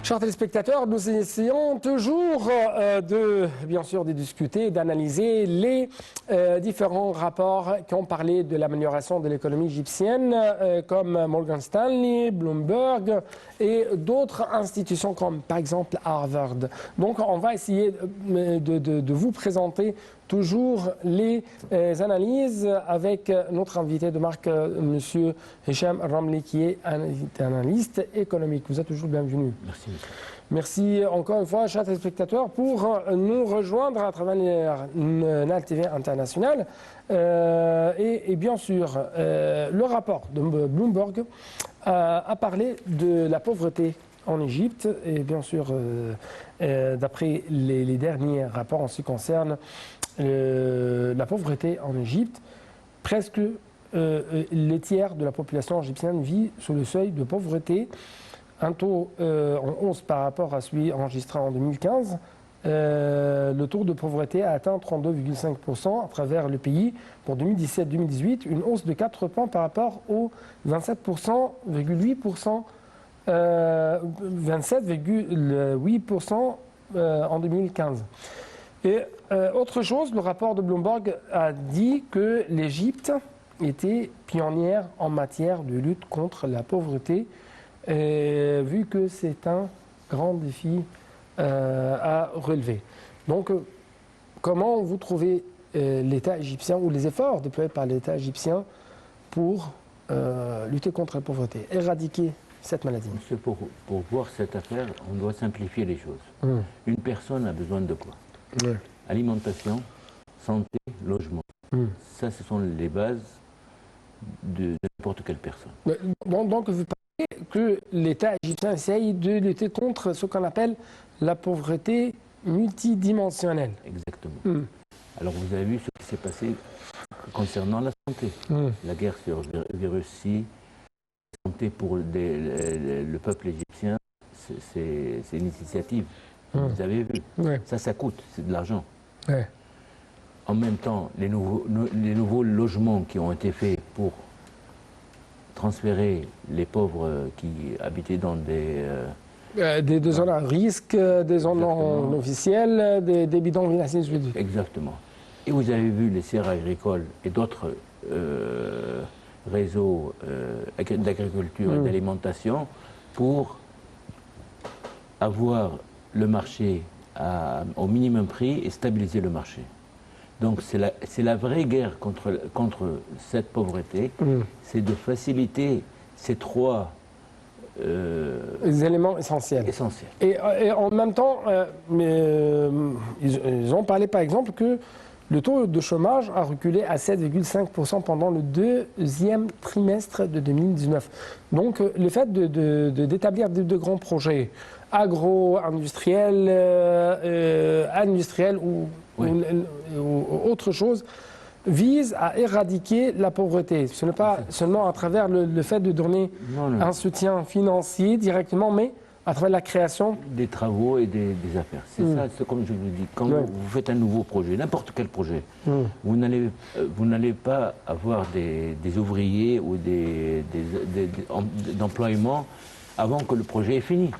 Chers téléspectateurs, nous essayons toujours bien sûr, de discuter, d'analyser les différents rapports qui ont parlé de l'amélioration de l'économie égyptienne, comme Morgan Stanley, Bloomberg et d'autres institutions comme par exemple Harvard. Donc on va essayer de vous présenter toujours les analyses avec notre invité de marque, M. Hicham Ramli, qui est un analyste économique. Vous êtes toujours bienvenu. Merci. Merci encore une fois, chers téléspectateurs, pour nous rejoindre à travers NAL TV International. Et bien sûr, le rapport de Bloomberg a parlé de la pauvreté en Égypte. Et bien sûr, d'après les derniers rapports en ce qui concerne la pauvreté en Égypte, presque le tiers de la population égyptienne vit sous le seuil de pauvreté. Un taux en hausse par rapport à celui enregistré en 2015. Le taux de pauvreté a atteint 32,5% à travers le pays pour 2017-2018, une hausse de 4 points par rapport aux 27,8% en 2015. Et autre chose, le rapport de Bloomberg a dit que l'Égypte était pionnière en matière de lutte contre la pauvreté, vu que c'est un grand défi à relever. Donc, comment vous trouvez l'État égyptien ou les efforts déployés par l'État égyptien pour lutter contre la pauvreté, éradiquer cette maladie? Monsieur, pour voir cette affaire, on doit simplifier les choses. Une personne a besoin de quoi? Alimentation, santé, logement. Ça, ce sont les bases de n'importe quelle personne. Donc, vous parlez que l'État égyptien essaye de lutter contre ce qu'on appelle la pauvreté multidimensionnelle. Exactement. Alors, vous avez vu ce qui s'est passé concernant la santé. La guerre sur virus-C, la santé pour le peuple égyptien, c'est une initiative. Vous avez vu. Ça coûte, c'est de l'argent. En même temps, les nouveaux logements qui ont été faits pour transférer les pauvres qui habitaient dans des zones à risque, des zones non officielles, des bidonvilles, ainsi de suite. Exactement. Et vous avez vu les serres agricoles et d'autres réseaux d'agriculture et d'alimentation pour avoir le marché au minimum prix et stabiliser le marché. Donc c'est la vraie guerre contre cette pauvreté, c'est de faciliter ces trois éléments essentiels. Et en même temps, ils ont parlé par exemple que le taux de chômage a reculé à 7,5% pendant le deuxième trimestre de 2019. Donc le fait d'établir de grands projets agro-industriels, industriels ou autre chose, vise à éradiquer la pauvreté. Ce n'est pas seulement à travers le fait de donner un soutien financier directement, mais à travers la création des travaux et des affaires. C'est ça, c'est comme je vous dis, quand vous faites un nouveau projet, n'importe quel projet, vous n'allez pas avoir des ouvriers ou d'employement avant que le projet est fini.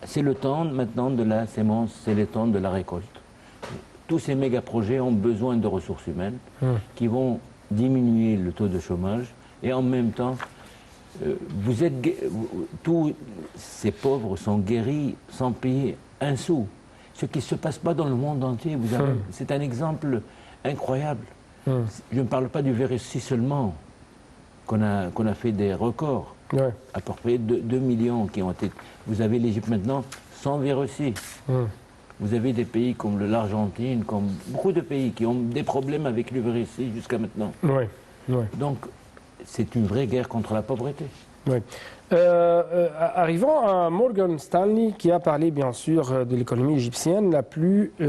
C'est le temps maintenant de la sémence, c'est le temps de la récolte. Tous ces méga-projets ont besoin de ressources humaines qui vont diminuer le taux de chômage et en même temps, tous ces pauvres sont guéris sans payer un sou. Ce qui ne se passe pas dans le monde entier. C'est un exemple incroyable. Je ne parle pas du virus-C seulement, qu'on a fait des records. À peu près 2 millions qui ont été... Vous avez l'Égypte maintenant sans virus-C. Vous avez des pays comme l'Argentine, comme beaucoup de pays qui ont des problèmes avec le virus-C jusqu'à maintenant. Donc, c'est une vraie guerre contre la pauvreté. Arrivons à Morgan Stanley, qui a parlé bien sûr de l'économie égyptienne,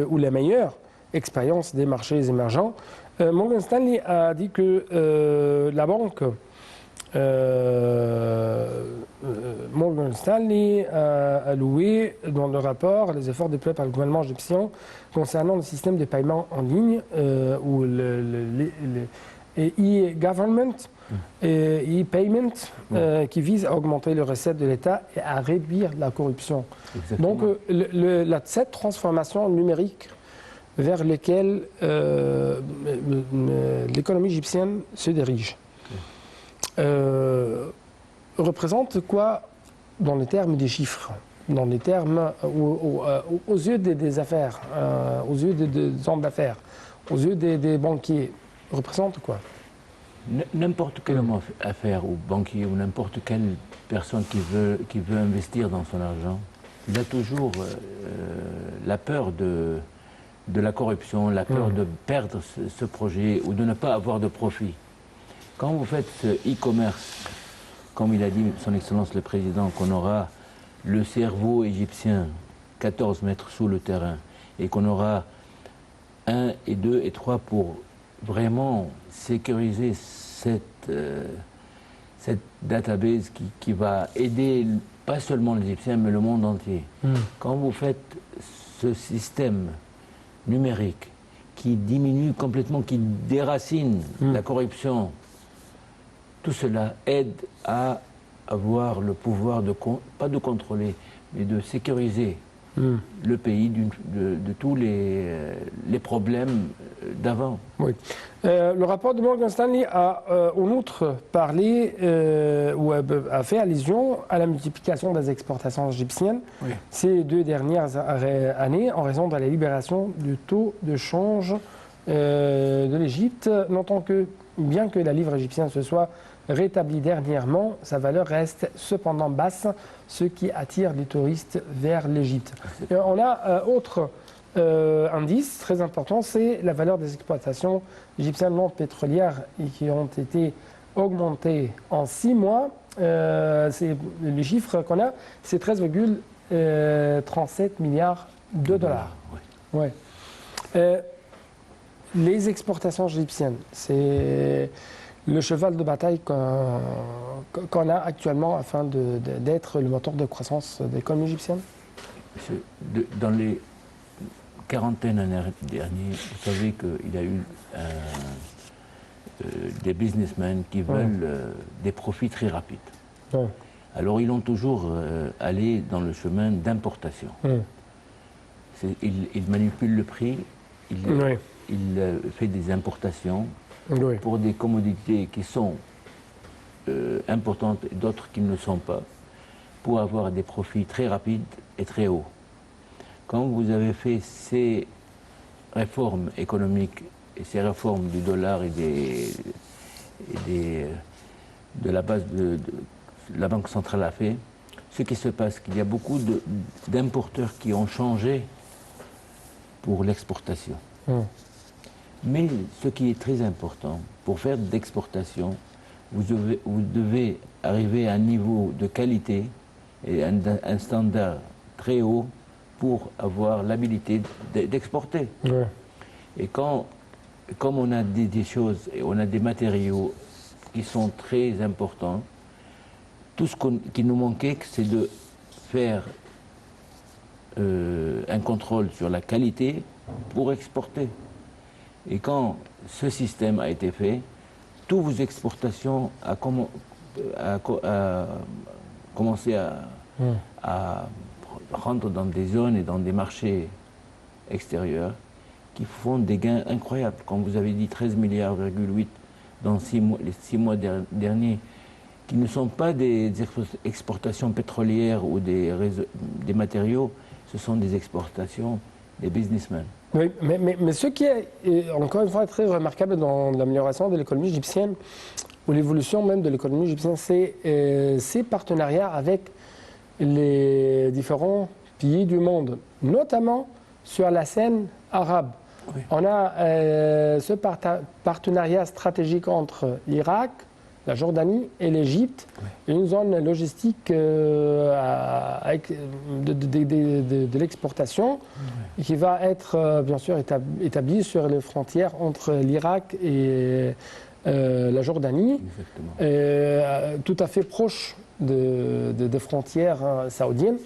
ou la meilleure expérience des marchés émergents. Morgan Stanley a dit que la banque Morgan Stanley a loué dans le rapport les efforts déployés par le gouvernement égyptien concernant le système de paiement en ligne où et e-government et e-payment qui vise à augmenter les recettes de l'État et à réduire la corruption. Exactement. Donc cette transformation numérique vers laquelle l'économie égyptienne se dirige représente quoi dans les termes des chiffres, dans les termes aux yeux des affaires, aux yeux des hommes d'affaires, aux yeux des banquiers, représente quoi? N'importe quelle affaire ou banquier ou n'importe quelle personne qui veut investir dans son argent, il a toujours la peur de la corruption, la peur de perdre ce projet ou de ne pas avoir de profit. Quand vous faites ce e-commerce, comme il a dit son Excellence le Président, qu'on aura le cerveau égyptien 14 mètres sous le terrain et qu'on aura 1 et 2 et 3 pour vraiment sécuriser cette database qui va aider pas seulement les Égyptiens mais le monde entier. Quand vous faites ce système numérique qui diminue complètement, qui déracine la corruption, tout cela aide à avoir le pouvoir pas de contrôler, mais de sécuriser le pays de tous les problèmes d'avant. Oui. Le rapport de Morgan Stanley a en outre parlé ou a fait allusion à la multiplication des exportations égyptiennes ces 2 dernières années en raison de la libération du taux de change de l'Égypte, notant que bien que la livre égyptienne se soit rétablie dernièrement, sa valeur reste cependant basse, ce qui attire les touristes vers l'Égypte. On a autre indice très important, c'est la valeur des exploitations égyptiennes non pétrolières et qui ont été augmentées en 6 mois. Les chiffres qu'on a, c'est 13,37 milliards de dollars. Ouais. Les exportations égyptiennes, c'est le cheval de bataille qu'on a actuellement afin d'être le moteur de croissance de l'économie égyptienne? Dans les quarantaines d'années dernières, vous savez qu'il y a eu des businessmen qui veulent des profits très rapides. Alors ils ont toujours allé dans le chemin d'importation. Ils manipulent le prix, il fait des importations pour des commodités qui sont importantes et d'autres qui ne le sont pas, pour avoir des profits très rapides et très hauts. Quand vous avez fait ces réformes économiques et ces réformes du dollar et de la base de la Banque centrale a fait, ce qui se passe, qu'il y a beaucoup d'importeurs qui ont changé pour l'exportation. Mais ce qui est très important, pour faire de l'exportation, vous devez arriver à un niveau de qualité et un standard très haut pour avoir l'habilité d'exporter. Et comme on a des choses et on a des matériaux qui sont très importants, tout ce qui nous manquait, c'est de faire un contrôle sur la qualité pour exporter. Et quand ce système a été fait, toutes vos exportations ont commencé à rentrer dans des zones et dans des marchés extérieurs qui font des gains incroyables. Comme vous avez dit, 13,8 milliards dans les 6 mois derniers, qui ne sont pas des exportations pétrolières ou des matériaux, ce sont des exportations des businessmen. Oui, mais ce qui est encore une fois très remarquable dans l'amélioration de l'économie égyptienne, ou l'évolution même de l'économie égyptienne, c'est ces partenariats avec les différents pays du monde, notamment sur la scène arabe. On a ce partenariat stratégique entre l'Irak, la Jordanie et l'Égypte, une zone logistique avec de l'exportation qui va être bien sûr établie sur les frontières entre l'Irak et la Jordanie, tout à fait proche des frontières saoudiennes.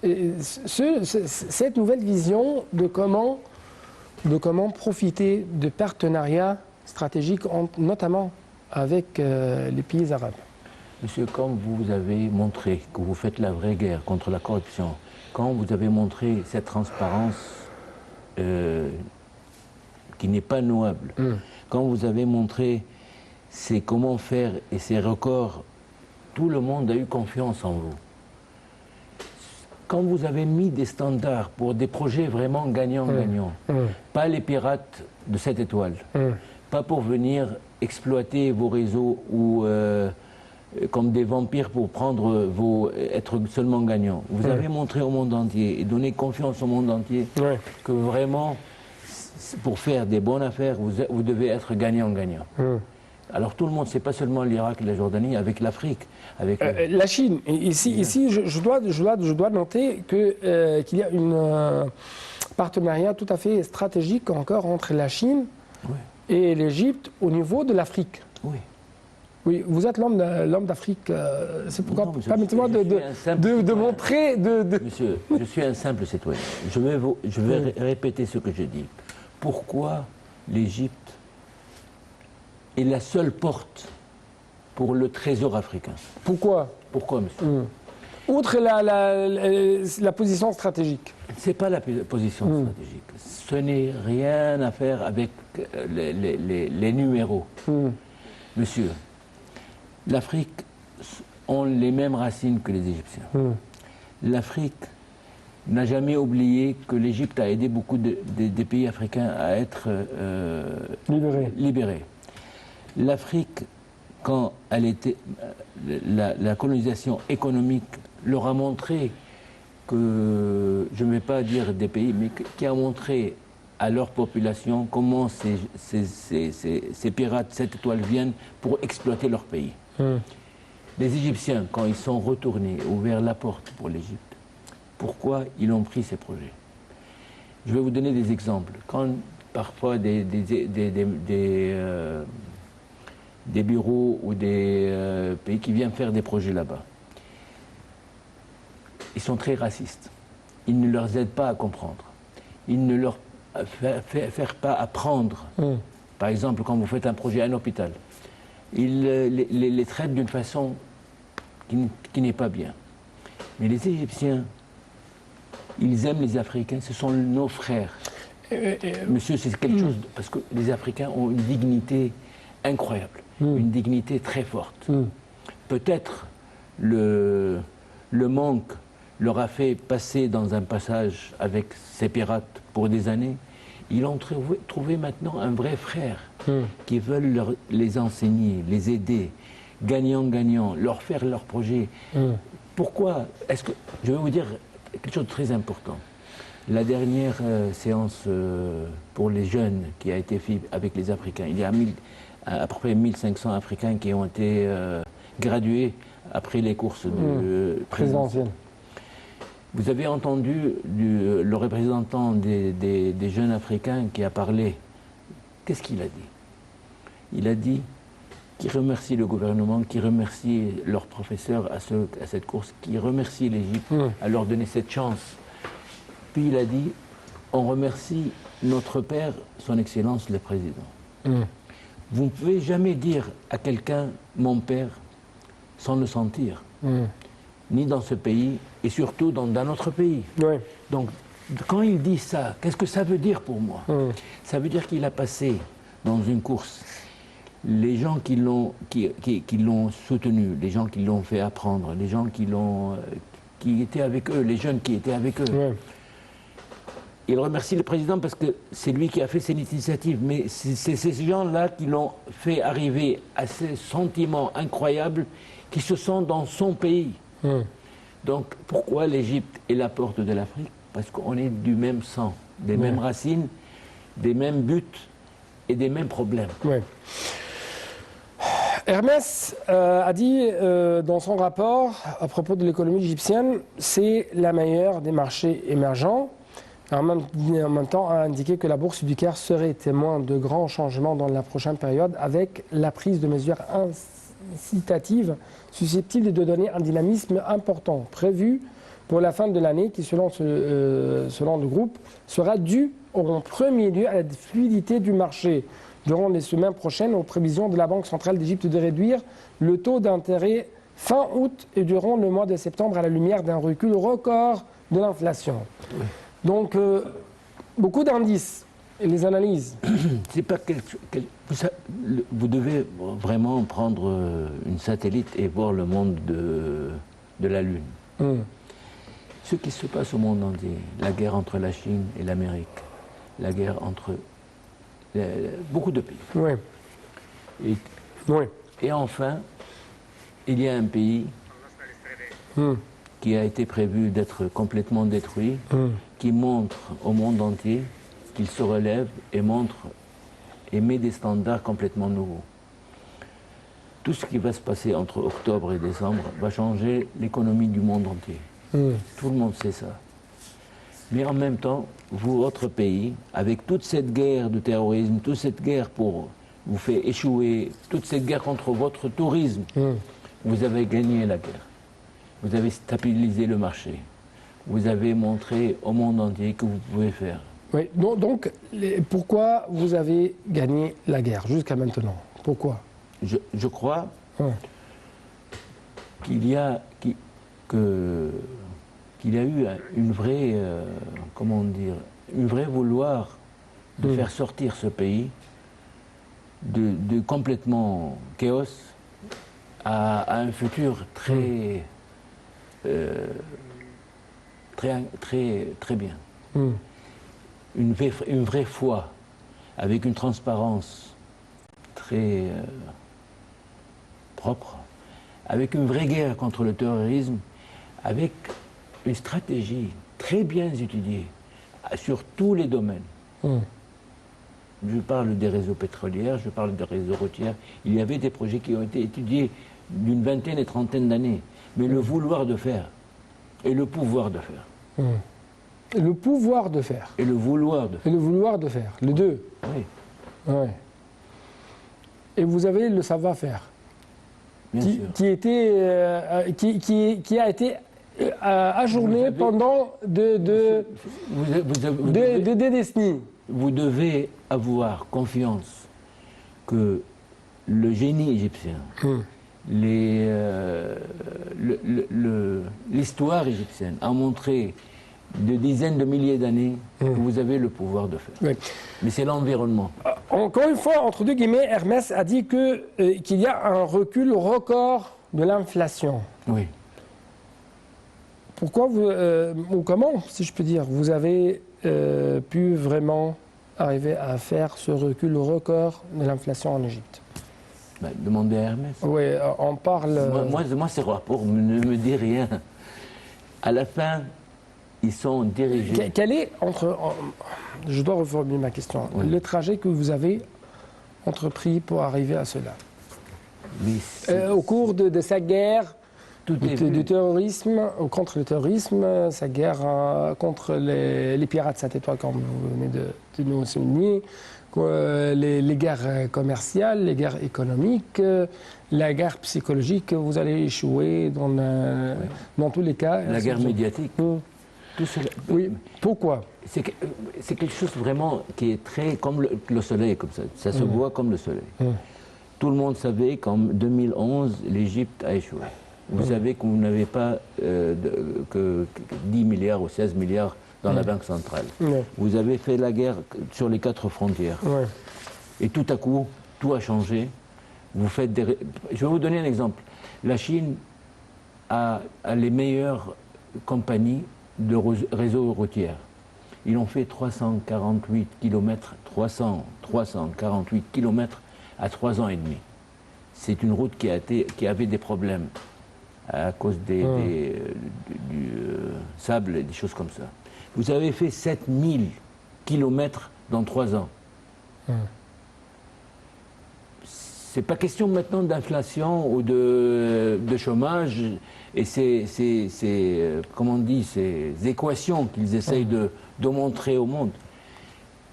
Cette nouvelle vision de comment profiter de partenariats stratégique, notamment avec les pays arabes. Monsieur, quand vous avez montré que vous faites la vraie guerre contre la corruption, quand vous avez montré cette transparence qui n'est pas nouable, quand vous avez montré c'est comment faire et ces records, tout le monde a eu confiance en vous. Quand vous avez mis des standards pour des projets vraiment gagnants-gagnants, pas les pirates de cette étoile, pas pour venir exploiter vos réseaux ou comme des vampires pour être seulement gagnants. Vous avez montré au monde entier et donné confiance au monde entier que vraiment, pour faire des bonnes affaires, vous devez être gagnant-gagnant. Alors tout le monde, c'est pas seulement l'Irak et la Jordanie, avec l'Afrique, avec la Chine. Ici, je dois noter qu'il y a un partenariat tout à fait stratégique encore entre la Chine et l'Égypte au niveau de l'Afrique. Oui, vous êtes l'homme d'Afrique. C'est pourquoi permettez-moi de montrer. Monsieur, je suis un simple citoyen. Je vais répéter ce que je dis. Pourquoi l'Égypte est la seule porte pour le trésor africain? Pourquoi, monsieur? Outre la position stratégique. Ce n'est pas la position stratégique. Ce n'est rien à faire avec les numéros. Monsieur, l'Afrique a les mêmes racines que les Égyptiens. L'Afrique n'a jamais oublié que l'Égypte a aidé beaucoup des pays africains à être libérés. L'Afrique, quand elle était la colonisation économique, leur a montré que, je ne vais pas dire des pays, mais qui a montré à leur population comment ces pirates, cette étoile, viennent pour exploiter leur pays. Les Égyptiens, quand ils sont retournés, ouvert la porte pour l'Égypte, pourquoi ils ont pris ces projets? Je vais vous donner des exemples. Quand parfois des bureaux ou des pays qui viennent faire des projets là-bas, ils sont très racistes. Ils ne leur aident pas à comprendre. Ils ne leur font pas apprendre. Par exemple, quand vous faites un projet, un hôpital, ils les traitent d'une façon qui n'est pas bien. Mais les Égyptiens, ils aiment les Africains, ce sont nos frères. Monsieur, c'est quelque chose, parce que les Africains ont une dignité incroyable, une dignité très forte. Peut-être le manque leur a fait passer dans un passage avec ces pirates pour des années. Ils ont trouvé maintenant un vrai frère qui veulent les enseigner, les aider, gagnant-gagnant, leur faire leur projet. Pourquoi est-ce que, je vais vous dire quelque chose de très important. La dernière séance pour les jeunes qui a été faite avec les Africains, il y a à peu près 1500 Africains qui ont été gradués après les courses présidentielles. Vous avez entendu le représentant des jeunes Africains qui a parlé. Qu'est-ce qu'il a dit? Il a dit qu'il remercie le gouvernement, qu'il remercie leurs professeurs à cette course, qu'il remercie l'Égypte à leur donner cette chance. Puis il a dit, on remercie notre père, son Excellence le Président. Vous ne pouvez jamais dire à quelqu'un, mon père, sans le sentir. Ni dans ce pays, et surtout dans notre pays. Donc, quand il dit ça, qu'est-ce que ça veut dire pour moi? Ça veut dire qu'il a passé dans une course les gens qui l'ont soutenu, les gens qui l'ont fait apprendre, les gens qui étaient avec eux, les jeunes qui étaient avec eux. Il remercie le président parce que c'est lui qui a fait cette initiative, mais c'est ces gens-là qui l'ont fait arriver à ces sentiments incroyables qui se sont dans son pays. Donc pourquoi l'Égypte est la porte de l'Afrique? Parce qu'on est du même sang, des mêmes racines, des mêmes buts et des mêmes problèmes. Hermès a dit dans son rapport à propos de l'économie égyptienne, c'est la meilleure des marchés émergents. En même temps, a indiqué que la bourse du Caire serait témoin de grands changements dans la prochaine période avec la prise de mesures incitatives susceptibles de donner un dynamisme important prévu pour la fin de l'année qui, selon le groupe, sera dû en premier lieu à la fluidité du marché durant les semaines prochaines aux prévisions de la Banque centrale d'Égypte de réduire le taux d'intérêt fin août et durant le mois de septembre à la lumière d'un recul record de l'inflation. Oui. Donc, beaucoup d'indices et les analyses. C'est pas vous devez vraiment prendre une satellite et voir le monde de la Lune. Ce qui se passe au monde entier, la guerre entre la Chine et l'Amérique, la guerre entre beaucoup de pays. Oui. Oui. Et enfin, il y a un pays qui a été prévu d'être complètement détruit, qui montre au monde entier qu'il se relève et montre et met des standards complètement nouveaux. Tout ce qui va se passer entre octobre et décembre va changer l'économie du monde entier. Tout le monde sait ça. Mais en même temps, vous, votre pays, avec toute cette guerre de terrorisme, toute cette guerre pour vous faire échouer, toute cette guerre contre votre tourisme, vous avez gagné la guerre. Vous avez stabilisé le marché. Vous avez montré au monde entier que vous pouvez faire. Oui, donc pourquoi vous avez gagné la guerre jusqu'à maintenant? Pourquoi? Je crois qu'il y a eu une vraie, comment dire, une vraie vouloir de faire sortir ce pays de complètement chaos à un futur très, très bien. Une vraie foi, avec une transparence très propre, avec une vraie guerre contre le terrorisme, avec une stratégie très bien étudiée sur tous les domaines. Je parle des réseaux pétroliers, je parle des réseaux routiers. Il y avait des projets qui ont été étudiés d'une vingtaine et trentaine d'années. Mais le vouloir de faire et le pouvoir de faire. Le pouvoir de faire. Et le vouloir de faire. Et le vouloir de faire, les deux. Oui. Ouais. Et vous avez le savoir-faire. Bien sûr. Qui a été ajourné pendant des décennies. Vous devez avoir confiance que le génie égyptien, l'histoire égyptienne a montré de dizaines de milliers d'années que vous avez le pouvoir de faire. Oui. Mais c'est l'environnement. Encore une fois, entre deux guillemets, Hermès a dit qu'il y a un recul record de l'inflation. Oui. Pourquoi ou comment, si je peux dire, vous avez pu vraiment arriver à faire ce recul record de l'inflation en Égypte? Demandez à Hermès. Oui, on parle... Moi ces rapports ne me dit rien. À la fin, ils sont dirigés. Quel est, je dois reformuler ma question, le trajet que vous avez entrepris pour arriver à cela? Au cours de sa guerre du terrorisme, contre le terrorisme, sa guerre contre les pirates 7 étoiles, comme vous venez de nous souligner, les guerres commerciales, les guerres économiques, la guerre psychologique, vous allez échouer dans tous les cas. La guerre médiatique. Tout cela. Oui, pourquoi? C'est quelque chose vraiment qui est très comme le soleil, comme ça. Ça se voit comme le soleil. Tout le monde savait qu'en 2011, l'Égypte a échoué. Vous savez que vous n'avez pas que 10 milliards ou 16 milliards dans la Banque centrale. Vous avez fait la guerre sur les 4 frontières. Et tout à coup, tout a changé. Vous faites Je vais vous donner un exemple. La Chine a les meilleures compagnies de réseau routier. Ils ont fait 348 km, 348 km à 3 ans et demi. C'est une route qui avait des problèmes à cause du sable et des choses comme ça. Vous avez fait 7000 km dans 3 ans. C'est pas question maintenant d'inflation ou de chômage et comment on dit, ces équations qu'ils essayent de montrer au monde.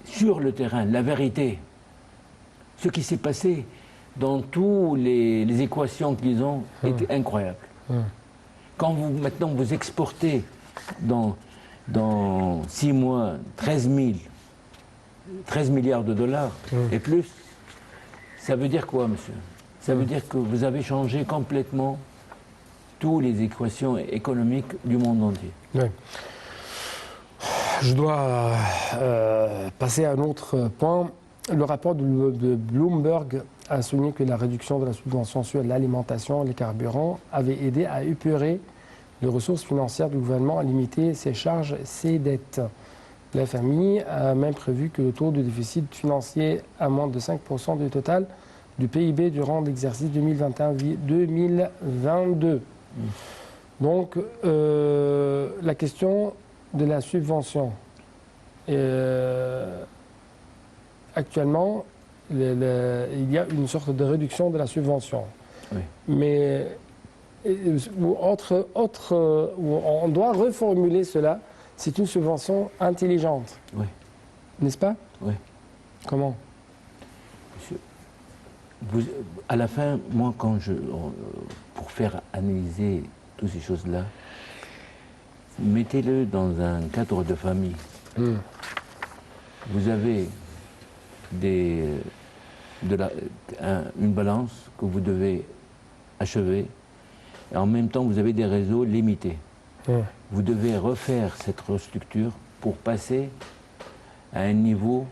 Sur le terrain, la vérité, ce qui s'est passé dans toutes les équations qu'ils ont est incroyable. Quand maintenant vous exportez dans 6 mois 13 milliards de dollars et plus, Ça veut dire quoi, monsieur? Ça veut dire que vous avez changé complètement toutes les équations économiques du monde entier. Oui. Je dois passer à un autre point. Le rapport de Bloomberg a souligné que la réduction de la subvention sur l'alimentation et les carburants avait aidé à épurer les ressources financières du gouvernement, à limiter ses charges et ses dettes. La famille a même prévu que le taux de déficit financier à moins de 5% du total du PIB durant l'exercice 2021-2022. Donc, la question de la subvention. Actuellement, il y a une sorte de réduction de la subvention. Oui. Mais on doit reformuler cela. C'est une subvention intelligente. Oui. N'est-ce pas? Oui. Comment? Monsieur, à la fin, moi, pour faire analyser toutes ces choses-là, mettez-le dans un cadre de famille. Vous avez une balance que vous devez achever, et en même temps, vous avez des réseaux limités. Vous devez refaire cette restructure pour passer à un niveau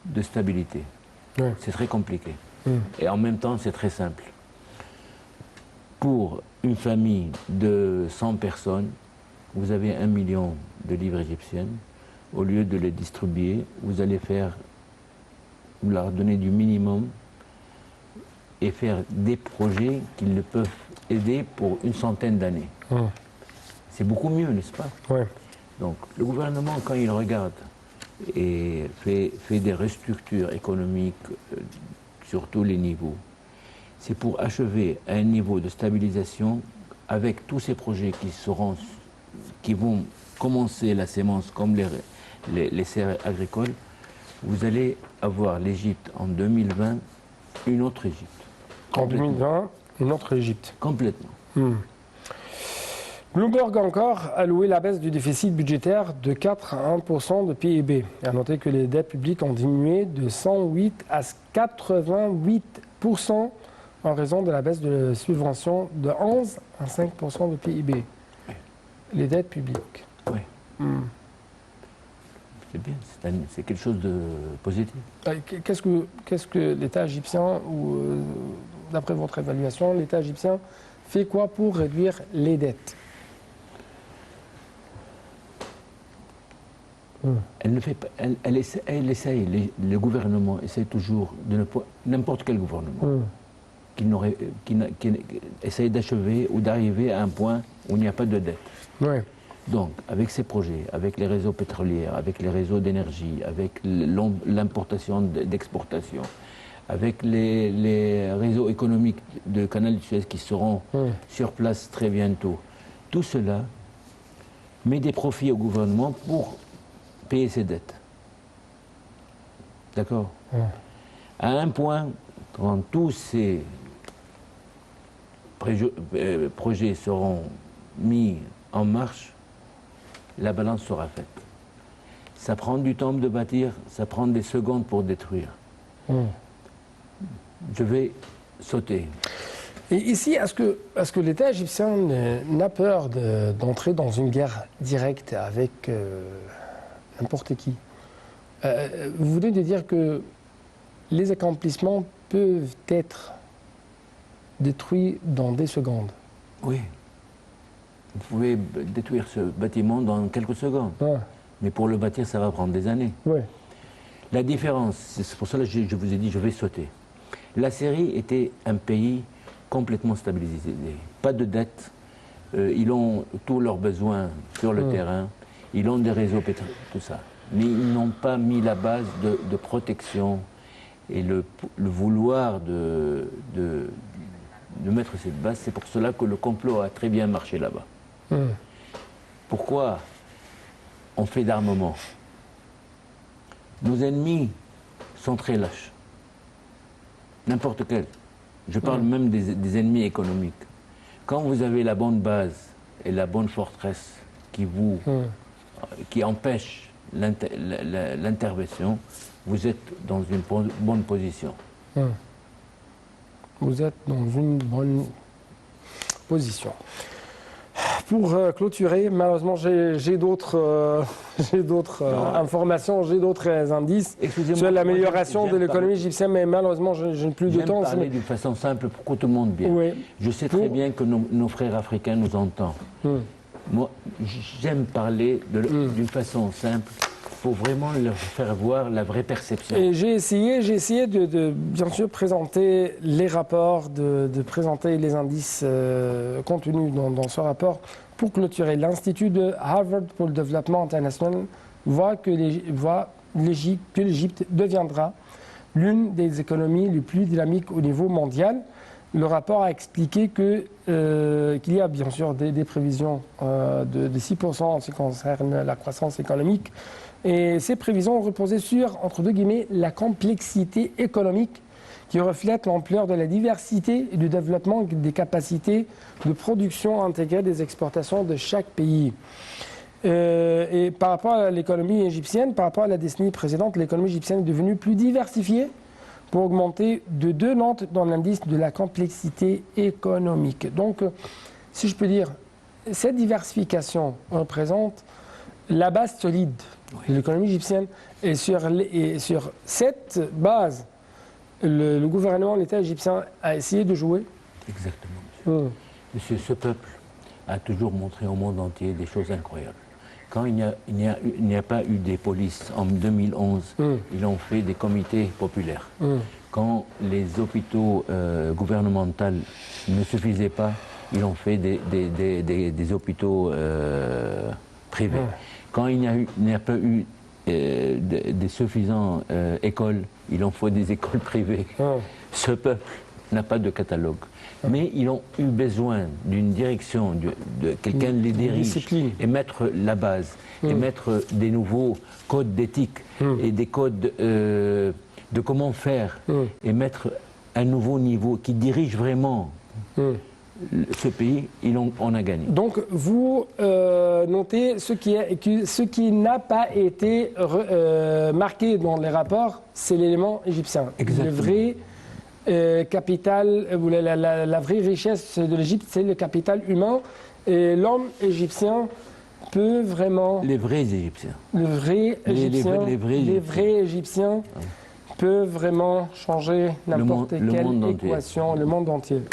de stabilité. C'est très compliqué. Et en même temps, c'est très simple. Pour une famille de 100 personnes, vous avez 1 million de livres égyptiennes. Au lieu de les distribuer, vous leur donner du minimum et faire des projets qui le peuvent aider pour une centaine d'années. C'est beaucoup mieux, n'est-ce pas? Oui. Donc, le gouvernement, quand il regarde et fait des restructures économiques sur tous les niveaux, c'est pour achever un niveau de stabilisation avec tous ces projets qui vont commencer la sémence comme les serres agricoles. Vous allez avoir l'Égypte en 2020, une autre Égypte. En 2020, une autre Égypte. Complètement. Bloomberg encore a loué la baisse du déficit budgétaire de 4 à 1% de PIB. A noté que les dettes publiques ont diminué de 108 à 88% en raison de la baisse de la subvention de 11 à 5% de PIB. Les dettes publiques. Oui. C'est bien, c'est quelque chose de positif. Qu'est-ce que l'État égyptien, ou d'après votre évaluation, l'État égyptien fait quoi pour réduire les dettes? Elle ne fait pas, elle essaye, le gouvernement essaye toujours, n'importe quel gouvernement, qui essaye d'achever ou d'arriver à un point où il n'y a pas de dette. Oui. Donc, avec ces projets, avec les réseaux pétroliers, avec les réseaux d'énergie, avec l'importation d'exportation, avec les réseaux économiques de Canal de Suez qui seront sur place très bientôt, tout cela met des profits au gouvernement pour payer ses dettes. D'accord? À un point, quand tous ces projets seront mis en marche, la balance sera faite. Ça prend du temps de bâtir, ça prend des secondes pour détruire. Je vais sauter. Et ici, est-ce que l'État égyptien n'a peur d'entrer dans une guerre directe avec n'importe qui? Vous venez de dire que les accomplissements peuvent être détruits dans des secondes. Oui. Vous pouvez détruire ce bâtiment dans quelques secondes. Mais pour le bâtir, ça va prendre des années. La différence, c'est pour cela que je vous ai dit, je vais sauter. La Syrie était un pays complètement stabilisé. Pas de dette. Ils ont tous leurs besoins sur le terrain. Ils ont des réseaux pétroliers, tout ça. Mais ils n'ont pas mis la base de protection et le vouloir de mettre cette base. C'est pour cela que le complot a très bien marché là-bas. Pourquoi on fait d'armement? Nos ennemis sont très lâches. N'importe quel. Je parle même des ennemis économiques. Quand vous avez la bonne base et la bonne forteresse qui empêche l'intervention, vous êtes dans une bonne position. vous êtes dans une bonne position. Pour clôturer, malheureusement, j'ai d'autres informations, j'ai d'autres indices sur l'amélioration de l'économie égyptienne, mais malheureusement, je n'ai plus de temps. J'aime parler d'une façon simple pour que tout le monde vienne. Oui. Je sais très bien que nos frères africains nous entendent. Moi, j'aime parler d'une façon simple pour vraiment leur faire voir la vraie perception. Et j'ai essayé de bien sûr présenter les rapports, de présenter les indices contenus dans ce rapport pour clôturer. L'Institut de Harvard pour le développement international voit que l'Égypte deviendra l'une des économies les plus dynamiques au niveau mondial. Le rapport a expliqué qu'il y a bien sûr des prévisions de 6% en ce qui concerne la croissance économique. Et ces prévisions reposaient sur, entre deux guillemets, la complexité économique qui reflète l'ampleur de la diversité et du développement des capacités de production intégrées des exportations de chaque pays. Et par rapport à l'économie égyptienne, par rapport à la décennie précédente, l'économie égyptienne est devenue plus diversifiée pour augmenter de 2 notes dans l'indice de la complexité économique. Donc, si je peux dire, cette diversification représente la base solide de l'économie égyptienne. Et sur cette base, le gouvernement, l'État égyptien a essayé de jouer. Exactement, monsieur. Monsieur, ce peuple a toujours montré au monde entier des choses incroyables. Quand il n'y a pas eu des polices en 2011, ils ont fait des comités populaires. Quand les hôpitaux gouvernementaux ne suffisaient pas, ils ont fait des hôpitaux privés. Quand il n'y a pas eu des suffisantes écoles, ils ont fait des écoles privées. Ce peuple n'a pas de catalogue. Mais ils ont eu besoin d'une direction, de quelqu'un les dirige et mettre la base, et mettre des nouveaux codes d'éthique et des codes de comment faire, et mettre un nouveau niveau qui dirige vraiment ce pays, on a gagné. Donc vous notez ce qui n'a pas été marqué dans les rapports, c'est l'élément égyptien. Exactement. Le vrai capital, la vraie richesse de l'Égypte, c'est le capital humain. Et l'homme égyptien peut vraiment... Les vrais Égyptiens. Les vrais Égyptiens peuvent vraiment changer n'importe quelle équation, le monde entier.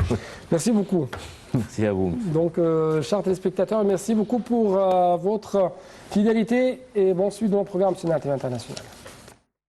Merci beaucoup. Merci à vous. Donc, chers téléspectateurs, merci beaucoup pour votre fidélité et bon suite dans le programme sur la TV internationale.